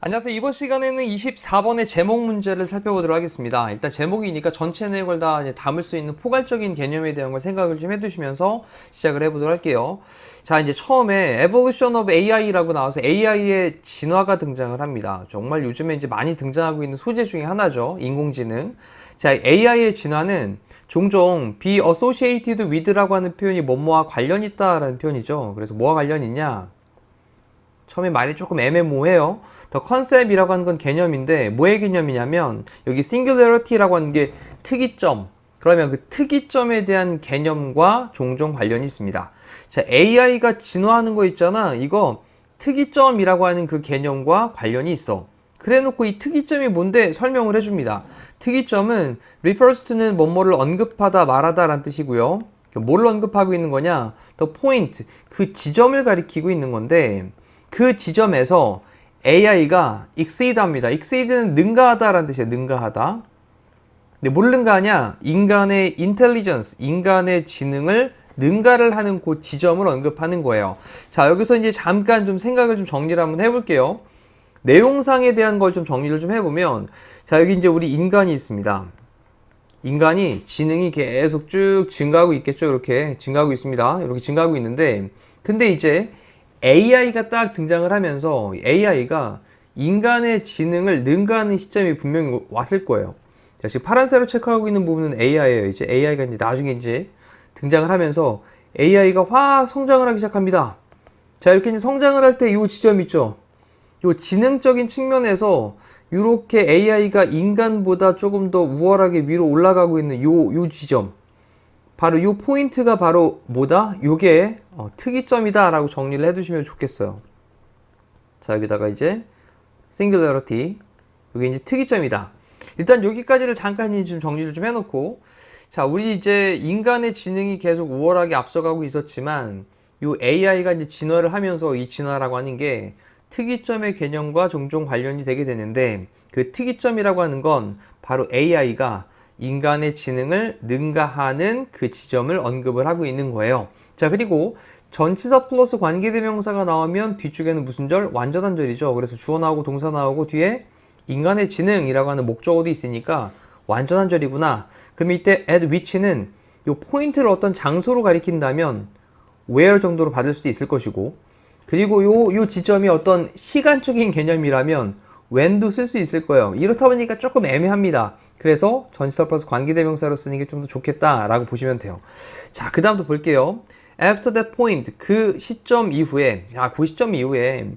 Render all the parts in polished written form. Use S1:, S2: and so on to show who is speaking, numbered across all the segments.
S1: 안녕하세요. 이번 시간에는 24번의 제목 문제를 살펴보도록 하겠습니다. 일단 제목이니까 전체 내용을 다 담을 수 있는 포괄적인 개념에 대한 걸 생각을 좀 해두시면서 시작을 해보도록 할게요. 자, 이제 처음에 Evolution of AI라고 나와서 AI의 진화가 등장을 합니다. 정말 요즘에 이제 많이 등장하고 있는 소재 중에 하나죠. 인공지능. 자, AI의 진화는 종종 be associated with라고 하는 표현이 뭐뭐와 관련이 있다라는 표현이죠. 그래서 뭐와 관련이 있냐? 처음에 말이 조금 애매모호해요. 더 컨셉이라고 하는 건 개념인데 뭐의 개념이냐면 여기 singularity라고 하는 게 특이점, 그러면 그 특이점에 대한 개념과 종종 관련이 있습니다. 자, AI가 진화하는 거 있잖아. 이거 특이점이라고 하는 그 개념과 관련이 있어. 그래 놓고 이 특이점이 뭔데 설명을 해줍니다. 특이점은 refers to는 뭐뭐를 언급하다 말하다 라는 뜻이고요. 뭘 언급하고 있는 거냐? the point, 그 지점을 가리키고 있는 건데 그 지점에서 AI가 exceed 합니다. exceed는 능가하다 라는 뜻이에요. 능가하다. 근데 뭘 능가하냐? 인간의 intelligence, 인간의 지능을 능가를 하는 그 지점을 언급하는 거예요. 자, 여기서 이제 잠깐 좀 생각을 좀 정리를 한번 해볼게요. 내용상에 대한 걸 좀 정리를 좀 해보면, 자, 여기 이제 우리 인간이 있습니다. 인간이 지능이 계속 쭉 증가하고 있겠죠. 이렇게 증가하고 있습니다. 이렇게 증가하고 있는데, 근데 이제 AI가 딱 등장을 하면서 AI가 인간의 지능을 능가하는 시점이 분명히 왔을 거예요. 자, 지금 파란색으로 체크하고 있는 부분은 AI예요. 이제 AI가 이제 나중에 이제 등장을 하면서 AI가 확 성장을 하기 시작합니다. 자, 이렇게 이제 성장을 할 때 이 지점 있죠. 이 지능적인 측면에서 이렇게 AI가 인간보다 조금 더 우월하게 위로 올라가고 있는 요 지점. 바로 요 포인트가 바로 뭐다? 요게 특이점이다 라고 정리를 해두시면 좋겠어요. 자, 여기다가 이제 singularity, 요게 이제 특이점이다. 일단 여기까지를 잠깐 좀 정리를 좀 해놓고, 자, 우리 이제 인간의 지능이 계속 우월하게 앞서가고 있었지만 요 AI가 이제 진화를 하면서 이 진화라고 하는 게 특이점의 개념과 종종 관련이 되게 되는데, 그 특이점이라고 하는 건 바로 AI가 인간의 지능을 능가하는 그 지점을 언급을 하고 있는 거예요. 자, 그리고 전치사 플러스 관계대명사가 나오면 뒤쪽에는 무슨 절? 완전한 절이죠. 그래서 주어 나오고 동사 나오고 뒤에 인간의 지능이라고 하는 목적어도 있으니까 완전한 절이구나. 그럼 이때 at which는 이 포인트를 어떤 장소로 가리킨다면 where 정도로 받을 수도 있을 것이고, 그리고 요 지점이 어떤 시간적인 개념이라면 when도 쓸 수 있을 거예요. 이렇다 보니까 조금 애매합니다. 그래서 전치사 플러스 관계대명사로 쓰는 게 좀 더 좋겠다라고 보시면 돼요. 자, 그 다음도 볼게요. After that point, 그 시점 이후에, 그 시점 이후에,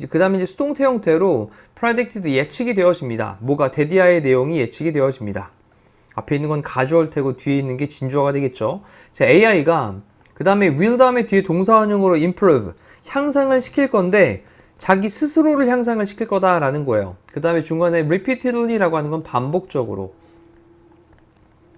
S1: 그 다음에 이제 수동태 형태로 predicted 예측이 되어집니다. 뭐가? 데디아의 내용이 예측이 되어집니다. 앞에 있는 건 가주얼태고 뒤에 있는 게 진주어가 되겠죠. 자, AI가 그 다음에 will 다음에 뒤에 동사원형으로 improve, 향상을 시킬 건데 자기 스스로를 향상을 시킬 거다라는 거예요. 그 다음에 중간에 repeatedly라고 하는 건 반복적으로.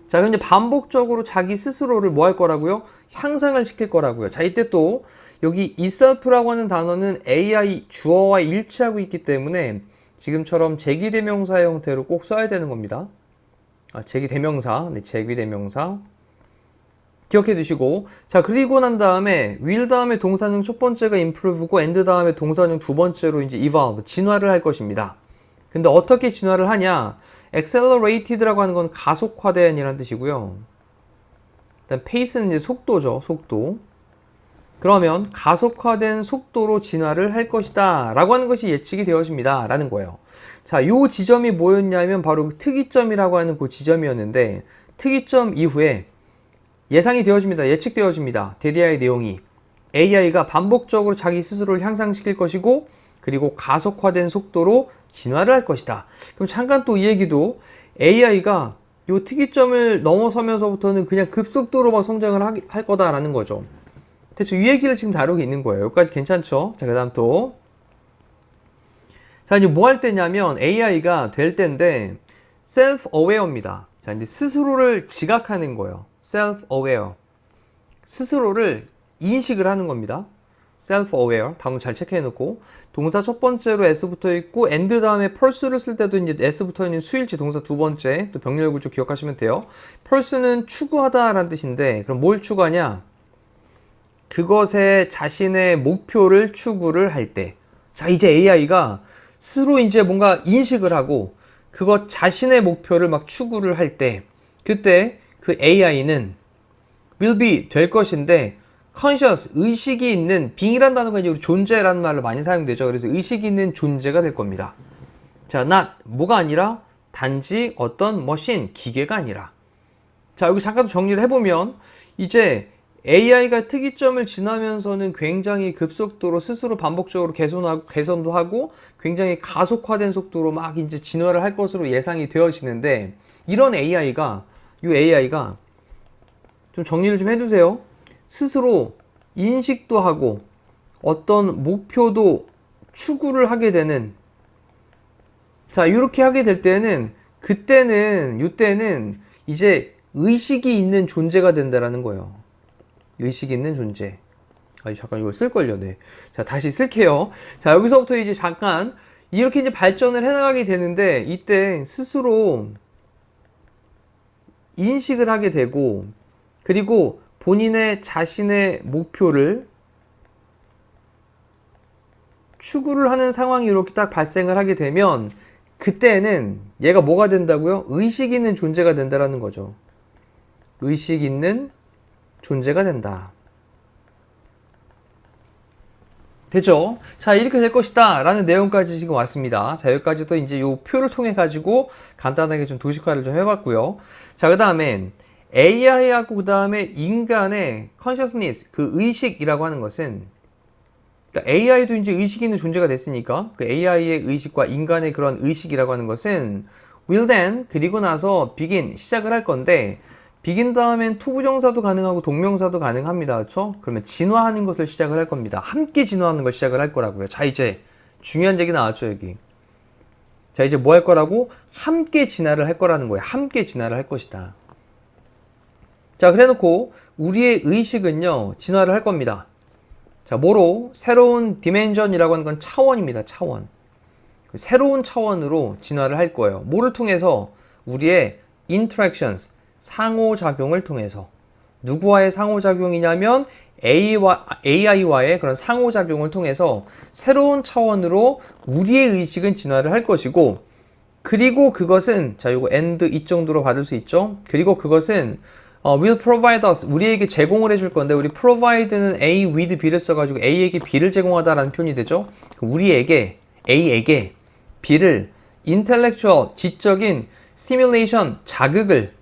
S1: 자, 그럼 이제 반복적으로 자기 스스로를 뭐 할 거라고요? 향상을 시킬 거라고요. 자, 이때 또 여기 itself라고 하는 단어는 AI 주어와 일치하고 있기 때문에 지금처럼 제기대명사 형태로 꼭 써야 되는 겁니다. 제기대명사, 네, 제기대명사. 기억해 두시고, 자, 그리고 난 다음에 will 다음에 동사는 첫 번째가 improve고 and 다음에 동사는 두 번째로 이제 evolve, 진화를 할 것입니다. 근데 어떻게 진화를 하냐? accelerated라고 하는 건 가속화된이라는 뜻이고요. 일단 pace는 이제 속도죠, 속도. 그러면 가속화된 속도로 진화를 할 것이다 라고 하는 것이 예측이 되어집니다 라는 거예요. 자, 요 지점이 뭐였냐면 바로 그 특이점이라고 하는 그 지점이었는데, 특이점 이후에 예상이 되어집니다. 예측되어집니다. 데디아의 내용이 AI가 반복적으로 자기 스스로를 향상시킬 것이고, 그리고 가속화된 속도로 진화를 할 것이다. 그럼 잠깐 또 이 얘기도, AI가 요 특이점을 넘어서면서부터는 그냥 급속도로 막 성장을 할 거다라는 거죠. 대충 이 얘기를 지금 다루고 있는 거예요. 여기까지 괜찮죠? 자, 그 다음 또, 자, 이제 뭐 할 때냐면 AI가 될 때인데 self-aware입니다. 자, 이제 스스로를 지각하는 거예요. self-aware. 스스로를 인식을 하는 겁니다. self-aware. 단어 잘 체크해놓고. 동사 첫 번째로 s 붙어 있고 and 다음에 pursue를 쓸 때도 이제 s 붙어 있는 수일치 동사 두 번째 또 병렬 구조 기억하시면 돼요. pursue는 추구하다라는 뜻인데 그럼 뭘 추구하냐? 그것에 자신의 목표를 추구를 할 때. 자, 이제 AI가 스스로 이제 뭔가 인식을 하고 그것 자신의 목표를 막 추구를 할 때 그때 그 AI는 will be 될 것인데 conscious 의식이 있는 being이라는 단어가 이제 우리 존재라는 말로 많이 사용되죠. 그래서 의식이 있는 존재가 될 겁니다. 자, not 뭐가 아니라 단지 어떤 machine 기계가 아니라. 자, 여기 잠깐 정리를 해보면 이제 AI가 특이점을 지나면서는 굉장히 급속도로 스스로 반복적으로 개선도 하고 굉장히 가속화된 속도로 막 이제 진화를 할 것으로 예상이 되어지는데 이런 AI가 좀 정리를 좀 해주세요. 스스로 인식도 하고 어떤 목표도 추구를 하게 되는 자, 이렇게 하게 될 때는 이때는 이제 의식이 있는 존재가 된다라는 거예요. 의식이 있는 존재. 잠깐 이걸 쓸걸요. 네. 자, 다시 쓸게요. 자, 여기서부터 이제 잠깐 이렇게 이제 발전을 해나가게 되는데 이때 스스로 인식을 하게 되고 그리고 본인의 자신의 목표를 추구를 하는 상황이 이렇게 딱 발생을 하게 되면 그때는 얘가 뭐가 된다고요? 의식 있는 존재가 된다라는 거죠. 의식 있는 존재가 된다. 되죠? 자, 이렇게 될 것이다 라는 내용까지 지금 왔습니다. 자, 여기까지도 이제 이 표를 통해 가지고 간단하게 좀 도식화를 좀 해봤고요. 자, 그 다음엔 AI하고 그 다음에 인간의 consciousness, 그 의식이라고 하는 것은 그러니까 AI도 이제 의식이 있는 존재가 됐으니까 그 AI의 의식과 인간의 그런 의식이라고 하는 것은 will then 그리고 나서 begin 시작을 할 건데 begin 다음엔 투부정사도 가능하고 동명사도 가능합니다. 그렇죠? 그러면 진화하는 것을 시작을 할 겁니다. 함께 진화하는 걸 시작을 할 거라고요. 자, 이제 중요한 얘기 나왔죠, 여기. 자, 이제 뭐 할 거라고? 함께 진화를 할 거라는 거예요. 함께 진화를 할 것이다. 자, 그래 놓고 우리의 의식은요, 진화를 할 겁니다. 자, 뭐로? 새로운 디멘전이라고 하는 건 차원입니다. 차원. 새로운 차원으로 진화를 할 거예요. 뭐를 통해서? 우리의 interactions, 상호작용을 통해서. 누구와의 상호작용이냐면 AI와의 그런 상호작용을 통해서 새로운 차원으로 우리의 의식은 진화를 할 것이고 그리고 그것은 자, 요거 and 이 정도로 받을 수 있죠. 그리고 그것은 will provide us 우리에게 제공을 해줄 건데 우리 provide는 A with B를 써가지고 A에게 B를 제공하다라는 표현이 되죠. 우리에게 A에게 B를 intellectual 지적인 stimulation 자극을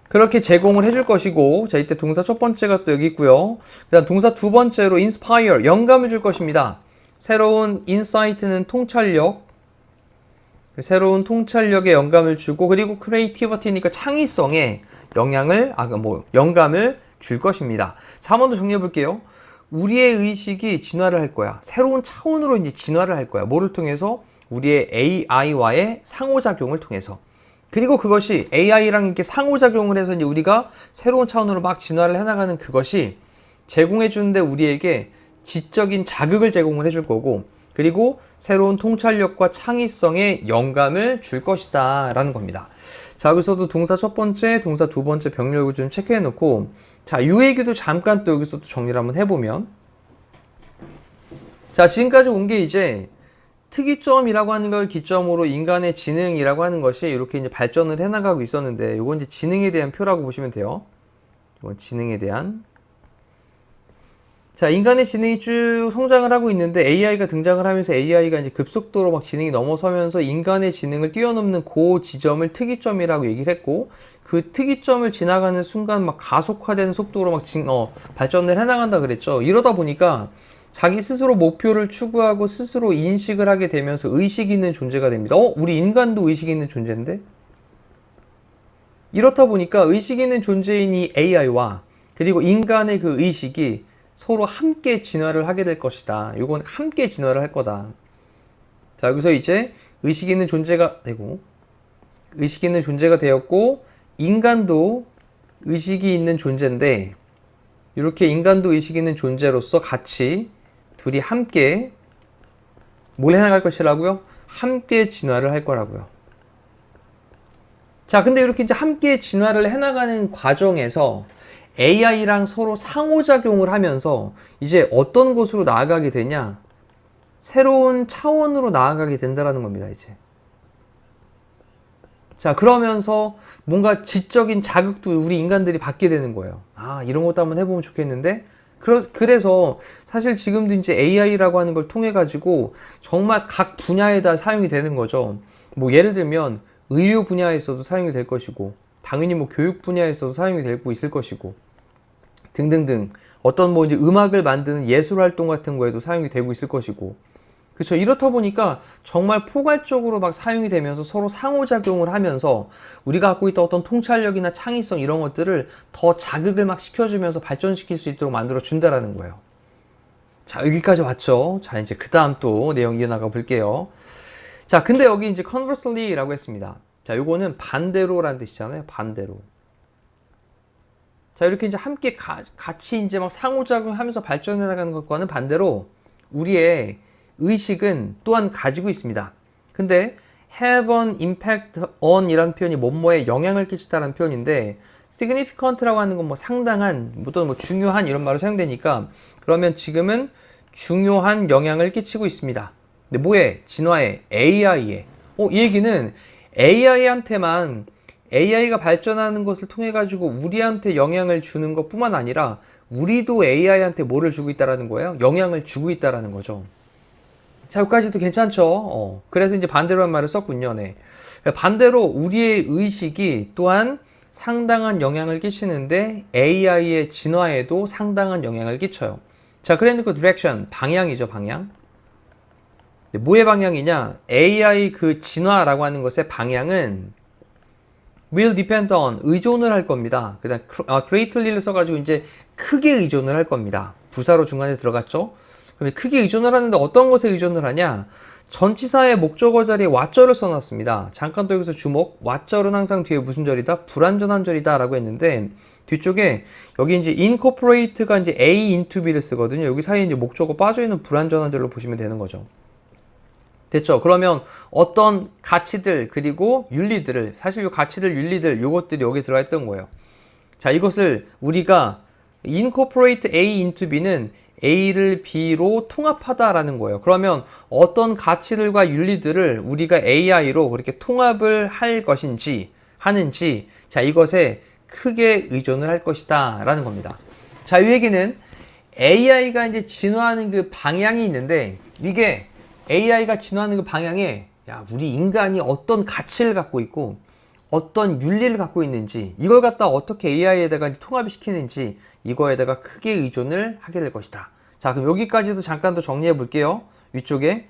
S1: 그렇게 제공을 해줄 것이고 자, 이때 동사 첫 번째가 또 여기 있고요. 그 다음 동사 두 번째로 inspire 영감을 줄 것입니다. 새로운 insight는 통찰력 새로운 통찰력에 영감을 주고 그리고 creativity니까 창의성에 영감을 줄 것입니다. 자, 한 번 더 정리해 볼게요. 우리의 의식이 진화를 할 거야. 새로운 차원으로 이제 진화를 할 거야. 뭐를 통해서? 우리의 AI와의 상호작용을 통해서. 그리고 그것이 AI랑 이렇게 상호작용을 해서 이제 우리가 새로운 차원으로 막 진화를 해나가는 그것이 제공해 주는데 우리에게 지적인 자극을 제공을 해줄 거고 그리고 새로운 통찰력과 창의성에 영감을 줄 것이다 라는 겁니다. 자, 여기서도 동사 첫 번째, 동사 두 번째 병렬 구조 좀 체크해 놓고 자, 이 얘기도 잠깐 또 여기서 또 정리를 한번 해보면 자, 지금까지 온 게 이제 특이점이라고 하는 걸 기점으로 인간의 지능이라고 하는 것이 이렇게 이제 발전을 해나가고 있었는데 이건 이제 지능에 대한 표라고 보시면 돼요. 이건 지능에 대한 자, 인간의 지능이 쭉 성장을 하고 있는데 AI가 등장을 하면서 AI가 이제 급속도로 막 지능이 넘어서면서 인간의 지능을 뛰어넘는 그 지점을 특이점이라고 얘기를 했고 그 특이점을 지나가는 순간 막 가속화된 속도로 막 발전을 해나간다 그랬죠. 이러다 보니까 자기 스스로 목표를 추구하고 스스로 인식을 하게 되면서 의식 있는 존재가 됩니다. 우리 인간도 의식 있는 존재인데? 이렇다 보니까 의식 있는 존재인 이 AI와 그리고 인간의 그 의식이 서로 함께 진화를 하게 될 것이다. 이건 함께 진화를 할 거다. 자, 여기서 이제 의식 있는 존재가 되었고 인간도 의식이 있는 존재인데 이렇게 인간도 의식 있는 존재로서 같이 둘이 함께 뭘 해나갈 것이라고요? 함께 진화를 할 거라고요. 자, 근데 이렇게 이제 함께 진화를 해나가는 과정에서 AI랑 서로 상호작용을 하면서 이제 어떤 곳으로 나아가게 되냐? 새로운 차원으로 나아가게 된다는 겁니다, 이제. 자, 그러면서 뭔가 지적인 자극도 우리 인간들이 받게 되는 거예요. 아, 이런 것도 한번 해보면 좋겠는데? 그래서 사실 지금도 이제 AI라고 하는 걸 통해 가지고 정말 각 분야에다 사용이 되는 거죠. 뭐 예를 들면 의료 분야에서도 사용이 될 것이고, 당연히 뭐 교육 분야에서도 사용이 되고 있을 것이고, 등등등. 어떤 뭐 이제 음악을 만드는 예술 활동 같은 거에도 사용이 되고 있을 것이고, 그렇죠. 이렇다 보니까 정말 포괄적으로 막 사용이 되면서 서로 상호작용을 하면서 우리가 갖고 있던 어떤 통찰력이나 창의성 이런 것들을 더 자극을 막 시켜주면서 발전시킬 수 있도록 만들어 준다라는 거예요. 자, 여기까지 왔죠. 자, 이제 그 다음 또 내용 이어나가 볼게요. 자, 근데 여기 이제 conversely라고 했습니다. 자, 요거는 반대로라는 뜻이잖아요. 반대로. 자, 이렇게 이제 함께 같이 이제 막 상호작용하면서 발전해 나가는 것과는 반대로 우리의 의식은 또한 가지고 있습니다. 근데 have an impact on 이라는 표현이 뭐뭐에 영향을 끼치다라는 표현인데 significant라고 하는 건 뭐 상당한, 또는 뭐 중요한 이런 말로 사용되니까 그러면 지금은 중요한 영향을 끼치고 있습니다. 근데 뭐에? 진화에, AI에. 이 얘기는 AI한테만 AI가 발전하는 것을 통해 가지고 우리한테 영향을 주는 것 뿐만 아니라 우리도 AI한테 뭐를 주고 있다라는 거예요? 영향을 주고 있다라는 거죠. 자, 여기까지도 괜찮죠? 그래서 이제 반대로 한 말을 썼군요. 네. 반대로 우리의 의식이 또한 상당한 영향을 끼치는데 AI의 진화에도 상당한 영향을 끼쳐요. 자, 그래서 그 디렉션, 방향이죠, 방향. 뭐의 방향이냐? AI 그 진화라고 하는 것의 방향은 will depend on, 의존을 할 겁니다. 그 다음, greatly를 써가지고 이제 크게 의존을 할 겁니다. 부사로 중간에 들어갔죠? 그럼 크게 의존을 하는데 어떤 것에 의존을 하냐? 전치사의 목적어 자리에 what절을 써놨습니다. 잠깐 또 여기서 주목. what절은 항상 뒤에 무슨 절이다? 불완전한 절이다 라고 했는데 뒤쪽에 여기 이제 incorporate가 이제 A into B를 쓰거든요. 여기 사이에 이제 목적어 빠져있는 불완전한 절로 보시면 되는 거죠. 됐죠? 그러면 어떤 가치들 그리고 윤리들을, 사실 이 가치들 윤리들 요것들이 여기 들어가 있던 거예요. 자, 이것을 우리가 incorporate A into B는 A를 B로 통합하다라는 거예요. 그러면 어떤 가치들과 윤리들을 우리가 AI로 그렇게 통합을 할 것인지 하는지, 자, 이것에 크게 의존을 할 것이다 라는 겁니다. 자, 이 얘기는 AI가 이제 진화하는 그 방향이 있는데, 이게 AI가 진화하는 그 방향에 우리 인간이 어떤 가치를 갖고 있고 어떤 윤리를 갖고 있는지, 이걸 갖다 어떻게 AI에다가 통합을 시키는지, 이거에다가 크게 의존을 하게 될 것이다. 자, 그럼 여기까지도 잠깐 더 정리해 볼게요. 위쪽에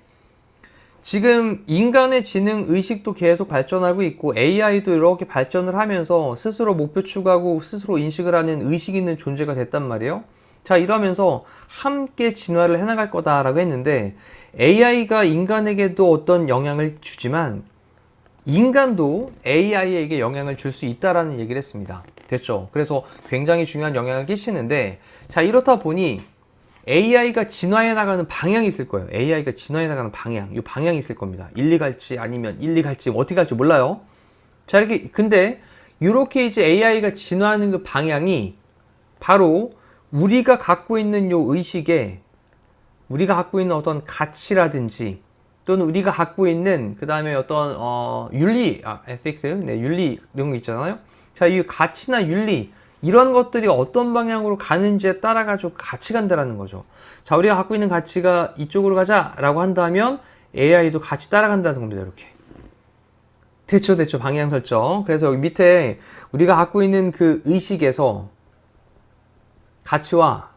S1: 지금 인간의 지능 의식도 계속 발전하고 있고 AI도 이렇게 발전을 하면서 스스로 목표 추구하고 스스로 인식을 하는 의식 있는 존재가 됐단 말이에요. 자, 이러면서 함께 진화를 해나갈 거다라고 했는데 AI가 인간에게도 어떤 영향을 주지만 인간도 AI에게 영향을 줄 수 있다라는 얘기를 했습니다. 됐죠? 그래서 굉장히 중요한 영향을 끼치는데, 자, 이렇다 보니 AI가 진화해 나가는 방향이 있을 거예요. AI가 진화해 나가는 방향, 이 방향이 있을 겁니다. 1, 2 갈지 아니면 1, 2 갈지 어떻게 갈지 몰라요. 자, 이렇게 근데 이렇게 이제 AI가 진화하는 그 방향이 바로 우리가 갖고 있는 요 의식에, 우리가 갖고 있는 어떤 가치라든지 또는 우리가 갖고 있는 그 다음에 어떤 윤리, ethics, 네, 윤리 이런 거 있잖아요. 자, 이 가치나 윤리 이런 것들이 어떤 방향으로 가는지에 따라 가지고 같이 간다라는 거죠. 자, 우리가 갖고 있는 가치가 이쪽으로 가자라고 한다면 AI도 같이 따라간다는 겁니다. 이렇게. 됐죠, 방향 설정. 그래서 여기 밑에 우리가 갖고 있는 그 의식에서 가치와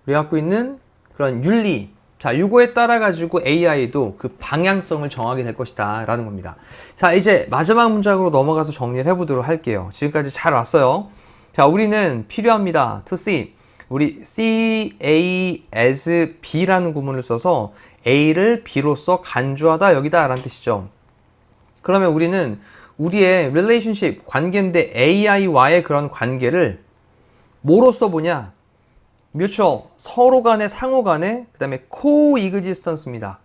S1: 우리가 갖고 있는 그런 윤리, 자, 요거에 따라 가지고 AI도 그 방향성을 정하게 될 것이다 라는 겁니다. 자, 이제 마지막 문장으로 넘어가서 정리를 해보도록 할게요. 지금까지 잘 왔어요. 자, 우리는 필요합니다. to see. 우리 see A as B라는 구문을 써서 A를 B로서 간주하다 여기다 라는 뜻이죠. 그러면 우리는 우리의 relationship, 관계인데 AI와의 그런 관계를 뭐로써 보냐? mutual, 서로 간의 상호 간의, 그 다음에 coexistence입니다.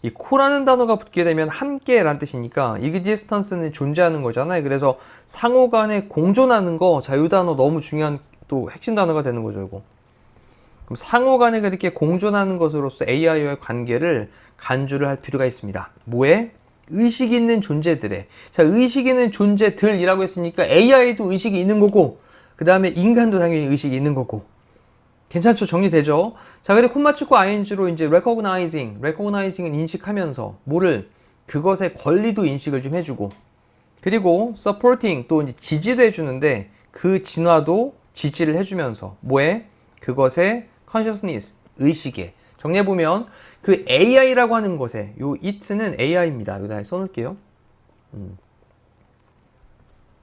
S1: 이 co라는 단어가 붙게 되면 함께라는 뜻이니까 existence는 존재하는 거잖아요. 그래서 상호 간에 공존하는 거, 자, 이 단어 너무 중요한 또 핵심 단어가 되는 거죠, 이거. 그럼 상호 간에 그렇게 공존하는 것으로서 AI와의 관계를 간주를 할 필요가 있습니다. 뭐에? 의식 있는 존재들의. 자, 의식 있는 존재들이라고 했으니까 AI도 의식이 있는 거고, 그 다음에 인간도 당연히 의식이 있는 거고. 괜찮죠? 정리되죠? 자, 그리고 콤마 찍고 ing로 이제 recognizing은 인식하면서, 뭐를? 그것의 권리도 인식을 좀 해주고, 그리고 supporting, 또 이제 지지도 해주는데, 그 진화도 지지를 해주면서, 뭐에? 그것의 consciousness, 의식에. 정리해보면, 그 AI라고 하는 것에, 요 it는 AI입니다. 여기다 써놓을게요.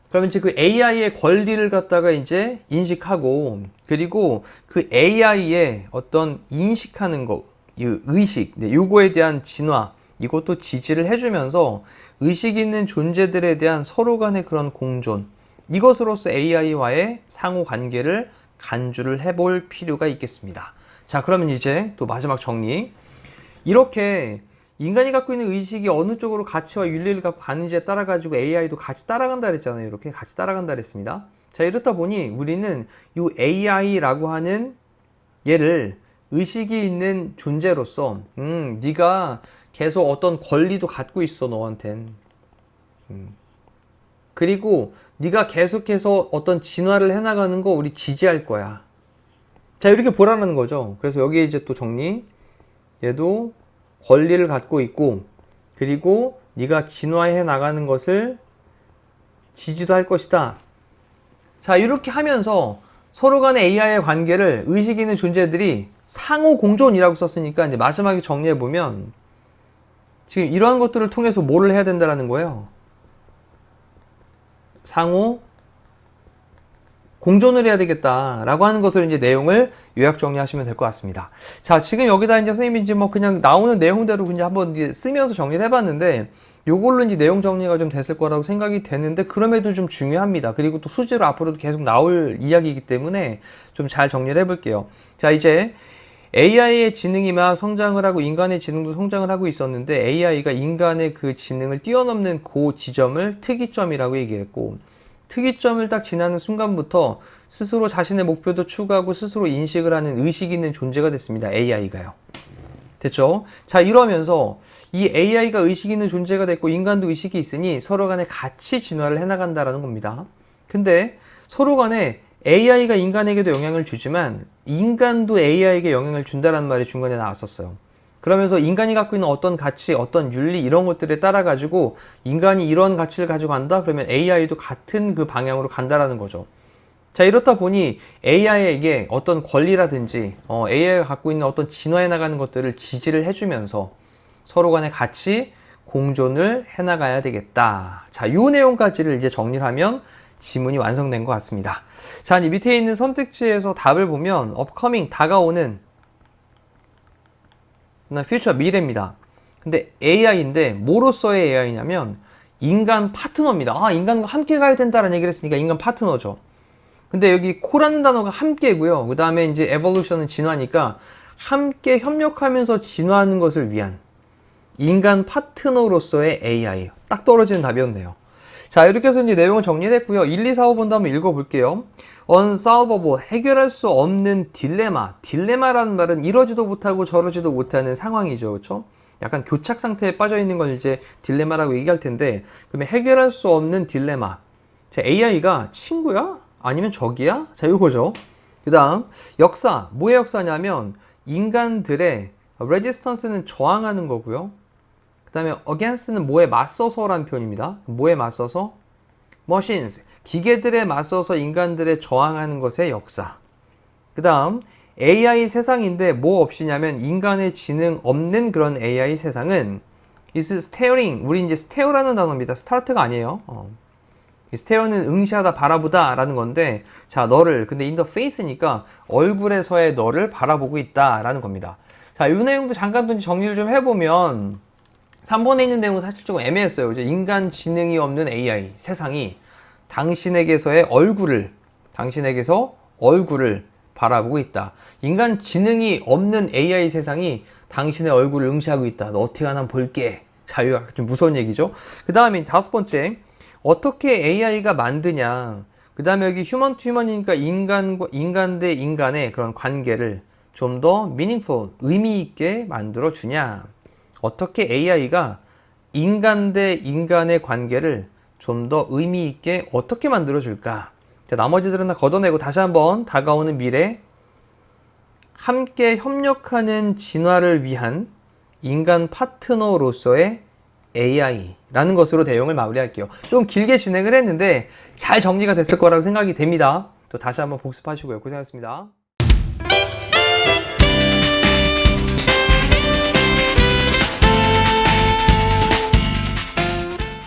S1: 그러면 이제 그 AI의 권리를 갖다가 이제 인식하고, 그리고 그 AI의 어떤 인식하는 거, 이 의식, 네, 요거에 대한 진화, 이것도 지지를 해주면서 의식 있는 존재들에 대한 서로 간의 그런 공존, 이것으로서 AI와의 상호 관계를 간주를 해볼 필요가 있겠습니다. 자, 그러면 이제 또 마지막 정리. 이렇게 인간이 갖고 있는 의식이 어느 쪽으로 가치와 윤리를 갖고 가는지에 따라 가지고 AI도 같이 따라간다 그랬잖아요. 이렇게 같이 따라간다 그랬습니다. 자, 이렇다 보니 우리는 이 AI라고 하는 얘를 의식이 있는 존재로서 네가 계속 어떤 권리도 갖고 있어, 너한텐. 그리고 네가 계속해서 어떤 진화를 해나가는 거 우리 지지할 거야. 자, 이렇게 보라는 거죠. 그래서 여기에 이제 또 정리. 얘도 권리를 갖고 있고, 그리고 네가 진화해 나가는 것을 지지도 할 것이다. 자, 이렇게 하면서 서로 간의 AI의 관계를 의식 있는 존재들이 상호 공존이라고 썼으니까 이제 마지막에 정리해 보면 지금 이러한 것들을 통해서 뭐를 해야 된다라는 거예요. 상호 공존을 해야 되겠다라고 하는 것을 이제 내용을 요약 정리하시면 될 것 같습니다. 자, 지금 여기다 이제 선생님이 이제 뭐 그냥 나오는 내용대로 그냥 한번 이제 쓰면서 정리를 해봤는데, 요걸로 이제 내용 정리가 좀 됐을 거라고 생각이 되는데, 그럼에도 좀 중요합니다. 그리고 또 수지로 앞으로도 계속 나올 이야기이기 때문에 좀 잘 정리를 해볼게요. 자, 이제 AI의 지능이 막 성장을 하고 인간의 지능도 성장을 하고 있었는데, AI가 인간의 그 지능을 뛰어넘는 그 지점을 특이점이라고 얘기했고, 특이점을 딱 지나는 순간부터 스스로 자신의 목표도 추구하고 스스로 인식을 하는 의식 있는 존재가 됐습니다. AI가요. 됐죠? 자, 이러면서 이 AI가 의식 있는 존재가 됐고 인간도 의식이 있으니 서로 간에 같이 진화를 해나간다라는 겁니다. 근데 서로 간에 AI가 인간에게도 영향을 주지만 인간도 AI에게 영향을 준다라는 말이 중간에 나왔었어요. 그러면서 인간이 갖고 있는 어떤 가치, 어떤 윤리 이런 것들에 따라 가지고 인간이 이런 가치를 가지고 간다? 그러면 AI도 같은 그 방향으로 간다라는 거죠. 자, 이렇다 보니 AI에게 어떤 권리라든지 AI가 갖고 있는 어떤 진화해 나가는 것들을 지지를 해주면서 서로 간에 같이 공존을 해나가야 되겠다. 자, 이 내용까지를 이제 정리를 하면 지문이 완성된 것 같습니다. 자, 이 밑에 있는 선택지에서 답을 보면 upcoming, 다가오는 future, 미래입니다. 근데 AI인데 뭐로서의 AI냐면 인간 파트너입니다. 아, 인간과 함께 가야 된다라는 얘기를 했으니까 인간 파트너죠. 근데 여기 코라는 단어가 함께고요. 그 다음에 이제 evolution은 진화니까 함께 협력하면서 진화하는 것을 위한 인간 파트너로서의 AI. 딱 떨어지는 답이었네요. 자, 이렇게 해서 이제 내용을 정리했고요. 1, 2, 4, 5번 한번 읽어볼게요. unsolvable, 해결할 수 없는 딜레마. 딜레마라는 말은 이러지도 못하고 저러지도 못하는 상황이죠. 그렇죠? 약간 교착 상태에 빠져 있는 걸 이제 딜레마라고 얘기할 텐데, 그러면 해결할 수 없는 딜레마. 자, AI가 친구야? 아니면 적이야? 자, 요거죠. 그 다음, 역사. 뭐의 역사냐면, 인간들의 resistance는 저항하는 거고요. 그 다음에 against는 뭐에 맞서서라는 표현입니다. 뭐에 맞서서? machines. 기계들에 맞서서 인간들의 저항하는 것의 역사. 그 다음, AI 세상인데 뭐 없이냐면 인간의 지능 없는 그런 AI 세상은 is staring. 우리 이제 stare라는 단어입니다. start가 아니에요. stare는 응시하다, 바라보다 라는 건데, 자, 너를, 근데 in the face니까 얼굴에서의 너를 바라보고 있다 라는 겁니다. 자, 이 내용도 잠깐 좀 정리를 좀 해보면 3번에 있는 내용은 사실 조금 애매했어요. 이제 인간 지능이 없는 AI 세상이 당신에게서 얼굴을 바라보고 있다. 인간 지능이 없는 AI 세상이 당신의 얼굴을 응시하고 있다. 너 어떻게 하나 볼게. 자유가 좀 무서운 얘기죠. 그 다음에 5번째, 어떻게 AI가 만드냐. 그 다음에 여기 휴먼 투 휴먼이니까 인간 대 인간의 그런 관계를 좀 더 meaningful, 의미 있게 만들어 주냐. 어떻게 AI가 인간 대 인간의 관계를 좀 더 의미 있게 어떻게 만들어 줄까. 자, 나머지들은 다 걷어내고 다시 한번 다가오는 미래, 함께 협력하는 진화를 위한 인간 파트너로서의 AI라는 것으로 내용을 마무리할게요. 좀 길게 진행을 했는데 잘 정리가 됐을 거라고 생각이 됩니다. 또 다시 한번 복습하시고요. 고생하셨습니다.